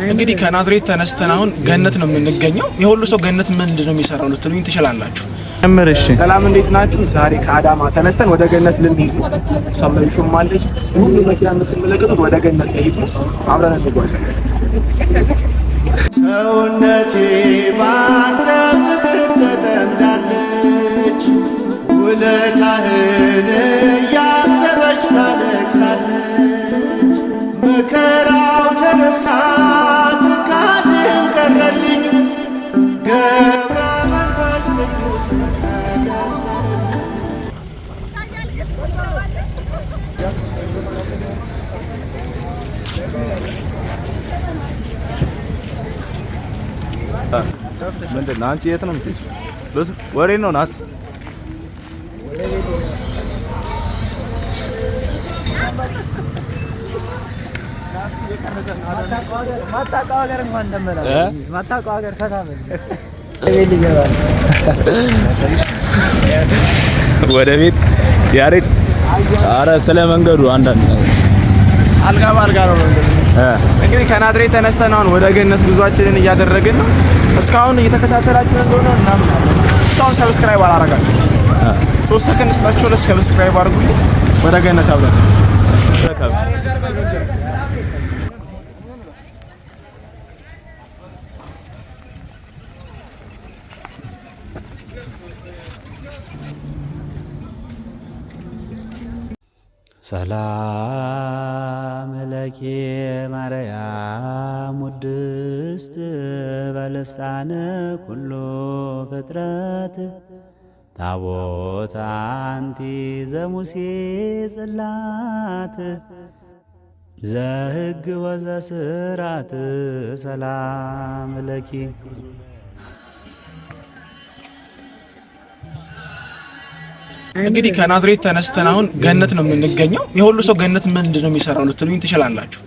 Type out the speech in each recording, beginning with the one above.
እንግዲህ ከናዝሬት ተነስተን አሁን ገነት ነው የምንገኘው። የሁሉ ሰው ገነት ምንድነው የሚሰራው ልትሉኝ ትችላላችሁ። እሺ ሰላም እንዴት ናችሁ? ዛሬ ከአዳማ ተነስተን ወደ ገነት ልንሄድ ነው። ሰምተሽው ማለት ሁሉ መኪና የምትመለከቱት ወደ ገነት ሊሄድ ነው። አብረን እንጓዛለን። ሰውነቴ ባንተ ፍቅር ተጠምዳለች፣ ውለታህን እያሰበች ታለቅሳለች። መከራው ተነሳ ትካዜም ቀረልኝ፣ ገብረ መንፈስ ቅዱስ ተቀደሰልኝ። ምንድን ነው አንቺ የት ነው የምትሄጂው? ወሬ ነው ናት። ወደ ቤት ያሬድ። ኧረ ስለ መንገዱ አንዳንድ አልጋ ባልጋ ነው እንግዲህ ከናዝሬት ተነስተን አሁን ወደ ገነት ጉዟችንን እያደረግን ነው። እስካሁን እየተከታተላችሁ እንደሆነ እናምናለን። እስካሁን ሰብስክራይብ አላረጋችሁ 3 ሰከንድ ስጣችሁ ለሰብስክራይብ አድርጉልኝ። ወደ ገነት አብረን ሰላም ለኪ ማርያም ውድስት በልሳነ ኩሉ ፍጥረት ታቦት አንቲ ዘሙሴ ጽላት ዘሕግ ወዘስራት ሰላም ለኪ። እንግዲህ ከናዝሬት ተነስተን አሁን ገነት ነው የምንገኘው። የሁሉ ሰው ገነት ምንድነው የሚሰራው ልትሉኝ ትችላላችሁ።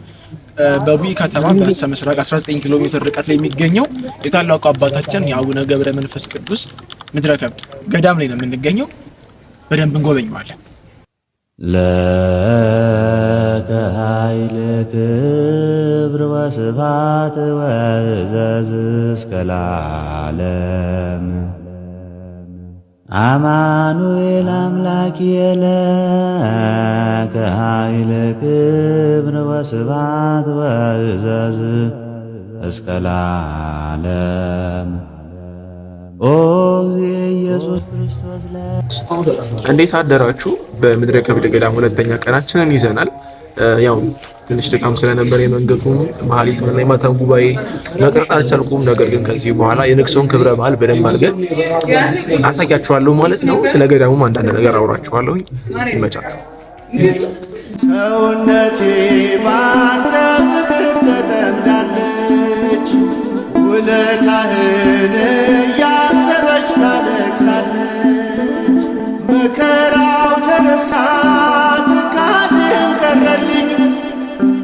በቡኢ ከተማ በስተ ምስራቅ 19 ኪሎ ሜትር ርቀት ላይ የሚገኘው የታላቁ አባታችን የአቡነ ገብረ መንፈስ ቅዱስ ምድረ ከብድ ገዳም ላይ ነው የምንገኘው። በደንብ እንጎበኘዋለን። ለከ ኃይል ክብር ወስብሐት ወዕዘዝ እስከ ለዓለም አማኑኤል አምላኪየ ለከ ኃይል ክብር ወስብሐት ወዕዘዝ እስከ ለዓለም ኦ እግዚእ ኢየሱስ ክርስቶስ። እንዴት አደራችሁ? በምድረ ከብድ ገዳም ሁለተኛ ቀናችንን ይዘናል። ያው ትንሽ ድካም ስለነበር የመንገዱን መሀሊት እና የማታው ጉባኤ መቅረጥ አልቻልኩም። ነገር ግን ከዚህ በኋላ የንግሶን ክብረ በዓል በደንብ አድርገን አሳያችኋለሁ ማለት ነው። ስለ ገዳሙም አንዳንድ ነገር አውራችኋለሁ። ይመቻችሁ። ሰውነቴ ባንተ ፍቅር ተጠምዳለች፣ ውለታህን እያሰበች ታለቅሳለች። መከራው ተነሳ ትካዜም ቀረልኝ፣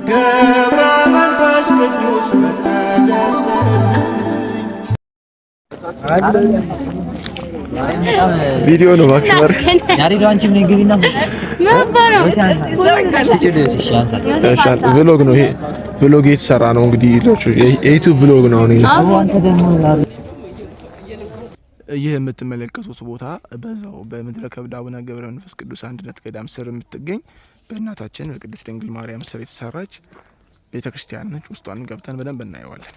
ገብረ መንፈስ ቅዱስ ተቀደሰልኝ። ቪዲዮ ነው ባክሽበር ያሬዶ አንቺ ምን ግቢና ቭሎግ ነው ይሄ። ቭሎግ የተሰራ ነው እንግዲህ የዩቲዩብ ቭሎግ ነው። ይህ የምትመለከቱት ቦታ በዛው በምድረ ከብድ አቡነ ገብረ መንፈስ ቅዱስ አንድነት ገዳም ስር የምትገኝ በእናታችን በቅድስት ድንግል ማርያም ስር የተሰራች ቤተክርስቲያን ነች። ውስጧን ገብተን በደንብ እናየዋለን።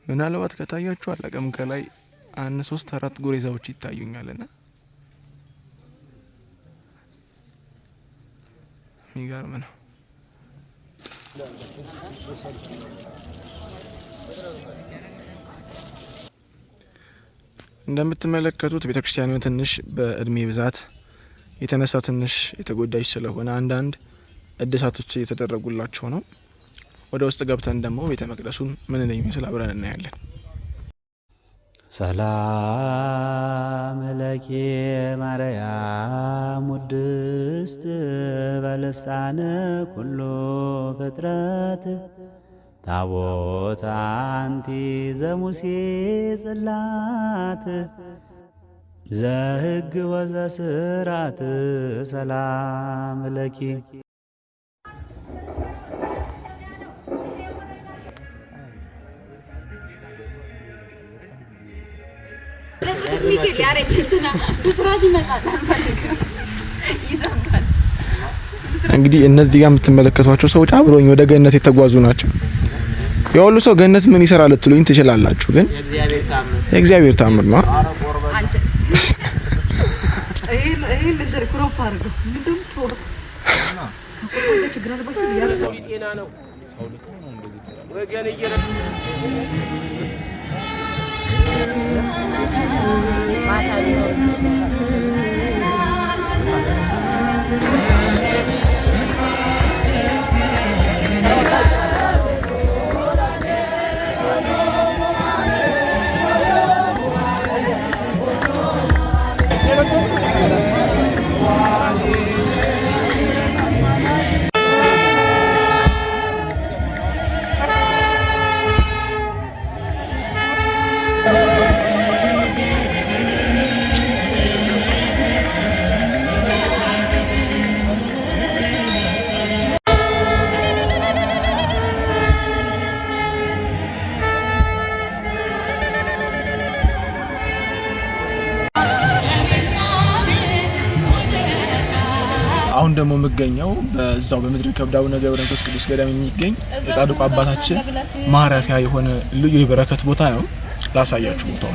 ምናልባት ከታያችሁ አላውቅም፣ ከላይ 3-4 ጎሬዛዎች ይታዩኛልና የሚገርም ነው። እንደምትመለከቱት ቤተክርስቲያኑ ትንሽ በእድሜ ብዛት የተነሳ ትንሽ የተጎዳች ስለሆነ አንዳንድ እድሳቶች እየተደረጉላቸው ነው። ወደ ውስጥ ገብተን ደግሞ ቤተ መቅደሱን ምን እንደሚመስል አብረን እናያለን። ሰላም ለኪ ማርያም ውድስት በልሳነ ኩሉ ፍጥረት ታቦት አንቲ ዘሙሴ ጽላት ዘሕግ ወዘስራት ሰላም ለኪ። ሚካኤል ያሬድ እንትና በስርዓት ይመጣል አልፈልግም ይዘምራል። እንግዲህ እነዚህ ጋር የምትመለከቷቸው ሰዎች አብሮኝ ወደ ገነት የተጓዙ ናቸው። የሁሉ ሰው ገነት ምን ይሰራል ልትሉኝ ትችላላችሁ፣ ግን የእግዚአብሔር ታምር ነው። አሁን ደግሞ የምገኘው በዛው በምድረ ከብድ አቡነ ገብረ መንፈስ ቅዱስ ገዳም የሚገኝ የጻድቁ አባታችን ማረፊያ የሆነ ልዩ የበረከት ቦታ ነው። ላሳያችሁ ቦታው።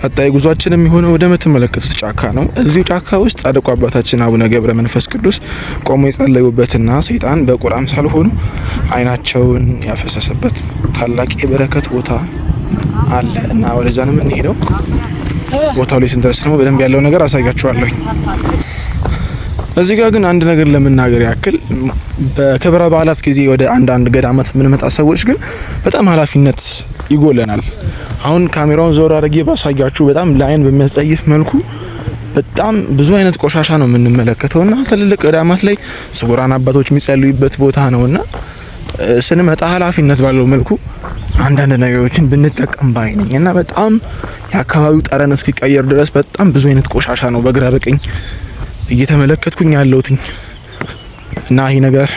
ቀጣይ ጉዟችን የሚሆነው ወደ ምትመለከቱት ጫካ ነው። እዚሁ ጫካ ውስጥ ጻድቁ አባታችን አቡነ ገብረ መንፈስ ቅዱስ ቆሞ የጸለዩበትና ሰይጣን በቁር አምሳል ሆኖ አይናቸውን ያፈሰሰበት ታላቅ የበረከት ቦታ አለ እና ወደዛ ነው የምንሄደው። ቦታው ላይ ስንደርስ ነው በደንብ ያለው ነገር አሳያችኋለሁ። እዚህ ጋር ግን አንድ ነገር ለመናገር ያክል በክብረ በዓላት ጊዜ ወደ አንዳንድ ገዳማት የምንመጣ ሰዎች ግን በጣም ኃላፊነት ይጎለናል። አሁን ካሜራውን ዞር አድርጌ ባሳያችሁ በጣም ለአይን በሚያስጸይፍ መልኩ በጣም ብዙ አይነት ቆሻሻ ነው የምንመለከተውና ትልልቅ ገዳማት ላይ ስጉራን አባቶች የሚጸልዩበት ቦታ ነውና ስንመጣ ኃላፊነት ባለው መልኩ አንዳንድ ነገሮችን ብንጠቀም ባይ ነኝ እና በጣም የአካባቢው ጠረን እስኪቀየር ድረስ በጣም ብዙ አይነት ቆሻሻ ነው በግራ በቀኝ እየተመለከትኩኝ ያለሁትኝ እና ይሄ ነገር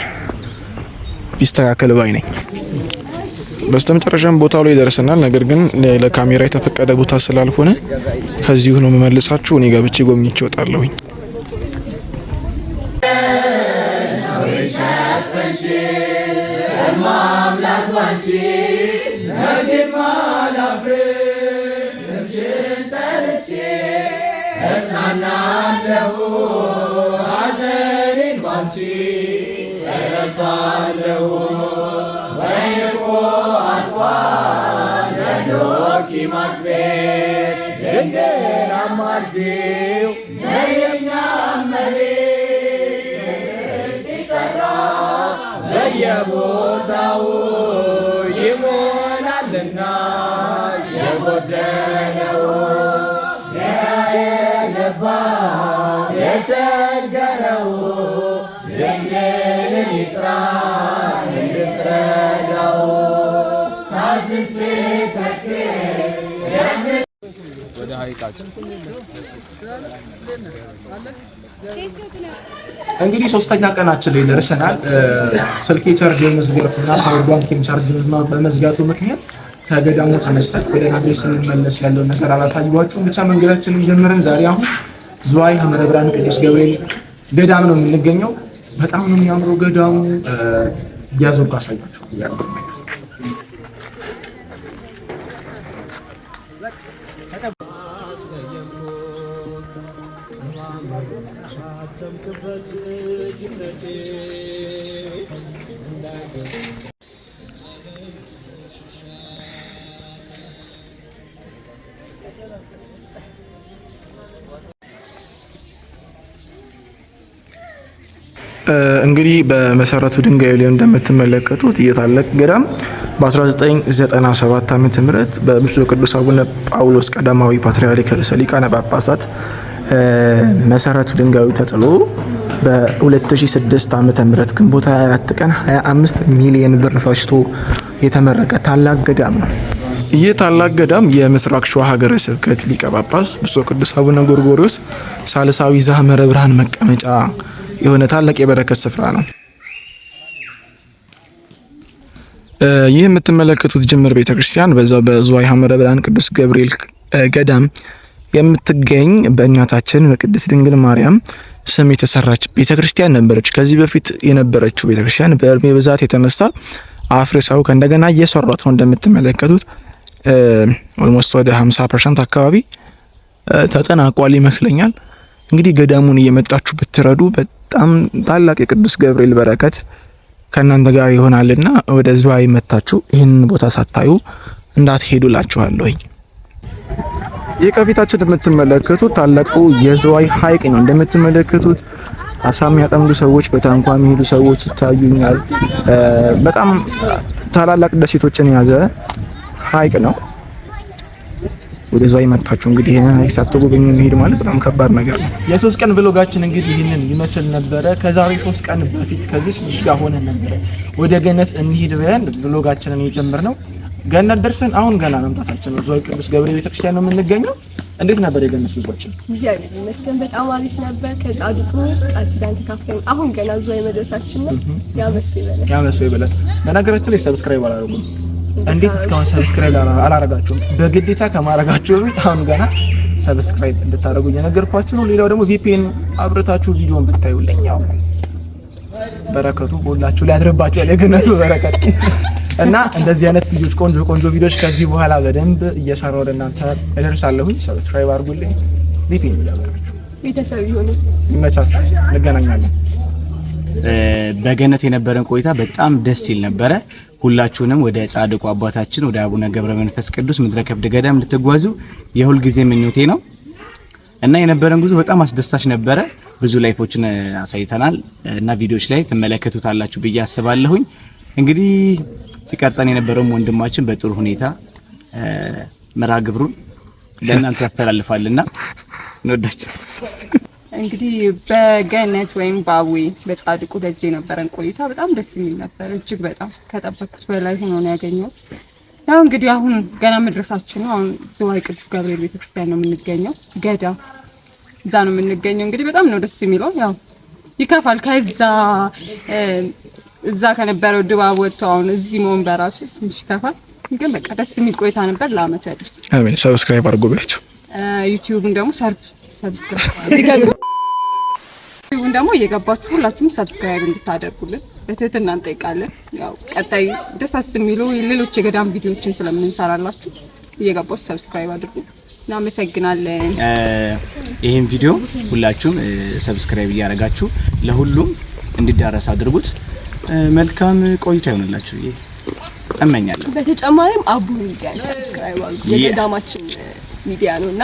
ቢስተካከል ባይ ነኝ። በስተመጨረሻም ቦታው ላይ ደርሰናል። ነገር ግን ለካሜራ የተፈቀደ ቦታ ስላልሆነ ከዚሁ ነው የምመልሳችሁ። እኔ ገብቼ ጎብኝቼ እወጣለሁኝ። የቦታው ይሞላልና የጎደለው የገባ የቸገረው ዝምልን ይጥራ እንድትረዳው ሳዝን ስተክር ወደ ሀይቃችን እንግዲህ ሶስተኛ ቀናችን ላይ ደርሰናል። ስልኬ ቻርጅ በመዝጋቱና ፓወር ባንኪንግ ቻርጅ በመዝጋቱ ምክንያት ከገዳሙ ተነስተን ወደ ናዝሬት ስንመለስ ያለው ነገር አላሳየኋችሁም። ብቻ መንገዳችንን ጀምረን ዛሬ አሁን ዝዋይ ሐመረ ብርሃን ቅዱስ ገብርኤል ገዳም ነው የምንገኘው። በጣም ነው የሚያምረው ገዳሙ። እያዞርኩ አሳያችሁ ያለው እንግዲህ በመሰረቱ ድንጋይ ላይ እንደምትመለከቱት የታላቅ ገዳም በ1997 ዓመተ ምህረት በብፁዕ ቅዱስ አቡነ ጳውሎስ ቀዳማዊ ፓትርያርክ ርዕሰ ሊቃነ ጳጳሳት መሰረቱ ድንጋዩ ተጥሎ በ2006 ዓመተ ምህረት ግንቦት 24 ቀን 25 ሚሊዮን ብር ፈጅቶ የተመረቀ ታላቅ ገዳም ነው። ይህ ታላቅ ገዳም የምስራቅ ሸዋ ሀገረ ስብከት ሊቀ ጳጳስ ብፁዕ ቅዱስ አቡነ ጎርጎርዮስ ሳልሳዊ ዘሐመረ ብርሃን መቀመጫ የሆነ ታላቅ የበረከት ስፍራ ነው። ይህ የምትመለከቱት ጅምር ቤተክርስቲያን በዛው በዝዋይ ሐመረ ብርሃን ቅዱስ ገብርኤል ገዳም የምትገኝ በእናታችን በቅድስት ድንግል ማርያም ስም የተሰራች ቤተክርስቲያን ነበረች። ከዚህ በፊት የነበረችው ቤተክርስቲያን በእድሜ ብዛት የተነሳ አፍርሰው ከእንደገና እየሰሯት ነው። እንደምትመለከቱት ኦልሞስት ወደ 50% አካባቢ ተጠናቋል ይመስለኛል። እንግዲህ ገዳሙን እየመጣችሁ ብትረዱ በጣም ታላቅ የቅዱስ ገብርኤል በረከት ከእናንተ ጋር ይሆናልና ወደ ዝዋይ መታችሁ ይህንን ቦታ ሳታዩ እንዳትሄዱላችኋለሁ። ይህ ከፊታችን የምትመለከቱት ታላቁ የዝዋይ ሐይቅ ነው። እንደምትመለከቱት አሳ የሚያጠምዱ ሰዎች፣ በታንኳ የሚሄዱ ሰዎች ይታዩኛል። በጣም ታላላቅ ደሴቶችን የያዘ ሐይቅ ነው። ወደ ዝዋይ መጣችሁ እንግዲህ ይሄን ሐይቅ ሳትጎበኙ መሄድ ማለት በጣም ከባድ ነገር ነው። የ3 ቀን ብሎጋችን እንግዲህ ይሄንን ይመስል ነበረ። ከዛሬ 3 ቀን በፊት ከዚህ ልጅ ጋር ሆነን ነበረ ወደ ገነት እንሂድ ብለን ብሎጋችንን የጀመርነው። ገነት ደርሰን አሁን ገና መምጣታችን ነው። ዝዋይ ቅዱስ ገብርኤል ቤተክርስቲያን ነው የምንገኘው። እንዴት ነበር የገነት ጉዟችን? እግዚአብሔር ይመስገን በጣም አሪፍ ነበር። ከጻድቁ ቃል ኪዳን ተካፍለን አሁን ገና ዝዋይ መድረሳችን ነው። ያመሰው ይበላል። በነገራችን ላይ ሰብስክራይብ አላደረጉም። እንዴት እስካሁን ሰብስክራይብ አላረጋችሁም? በግዴታ ከማረጋችሁ በፊት አሁን ገና ሰብስክራይብ እንድታደርጉ እየነገርኳችሁ ነው። ሌላው ደግሞ VPN አብረታችሁ ቪዲዮን ብታዩልኝ ያው በረከቱ ሁላችሁ ላይ ያድርባችሁ የገነቱ በረከት እና እንደዚህ አይነት ቪዲዮዎች ቆንጆ ቪዲዮዎች ከዚህ በኋላ በደንብ እየሰራሁ ወደ እናንተ እደርሳለሁ። ሰብስክራይብ አድርጉልኝ። VPN ያደርጋችሁ ቤተሰብ ይሁኑ። ይመቻችሁ። እንገናኛለን። በገነት የነበረን ቆይታ በጣም ደስ ይል ነበረ። ሁላችሁንም ወደ ጻድቁ አባታችን ወደ አቡነ ገብረ መንፈስ ቅዱስ ምድረ ከብድ ገዳም እንድትጓዙ የሁል ጊዜ ምኞቴ ነው እና የነበረን ጉዞ በጣም አስደሳች ነበረ። ብዙ ላይፎችን አሳይተናል እና ቪዲዮዎች ላይ ትመለከቱታላችሁ ብዬ አስባለሁኝ። እንግዲህ ሲቀርጸን የነበረው ወንድማችን በጥሩ ሁኔታ መርሃ ግብሩን ለእናንተ ያስተላልፋልና እንወዳችሁ። እንግዲህ በገነት ወይም ባዊ በጻድቁ ደጅ የነበረን ቆይታ በጣም ደስ የሚል ነበር። እጅግ በጣም ከጠበቅኩት በላይ ሆኖ ነው ያገኘሁት። ያው እንግዲህ አሁን ገና መድረሳችን ነው። አሁን ዝዋይ ቅዱስ ገብርኤል ቤተክርስቲያን ነው የምንገኘው። ገዳም እዛ ነው የምንገኘው። እንግዲህ በጣም ነው ደስ የሚለው። ያው ይከፋል ከዛ እዛ ከነበረው ድባብ ወጥቶ አሁን እዚህ መሆን በራሱ ትንሽ ይከፋል። ግን በቃ ደስ የሚል ቆይታ ነበር። ለአመቱ ያደርስ። አሜን። ሰብስክራይብ አድርጉ ባያችሁ። ዩቲዩብን ደግሞ ሰብስክራይብ ደግሞ እየገባችሁ ሁላችሁም ሰብስክራይብ እንድታደርጉልን በትህትና እንጠይቃለን። ያው ቀጣይ ደሳስ የሚሉ ሌሎች የገዳም ቪዲዮዎችን ስለምንሰራላችሁ እየገባችሁ ሰብስክራይብ አድርጉ። እናመሰግናለን። ይሄን ቪዲዮ ሁላችሁም ሰብስክራይብ እያደረጋችሁ ለሁሉም እንዲዳረስ አድርጉት። መልካም ቆይታ ይሆንላችሁ እመኛለሁ። በተጨማሪም አቡ ሚዲያ ሰብስክራይብ አድርጉ። የገዳማችን ሚዲያ ነውና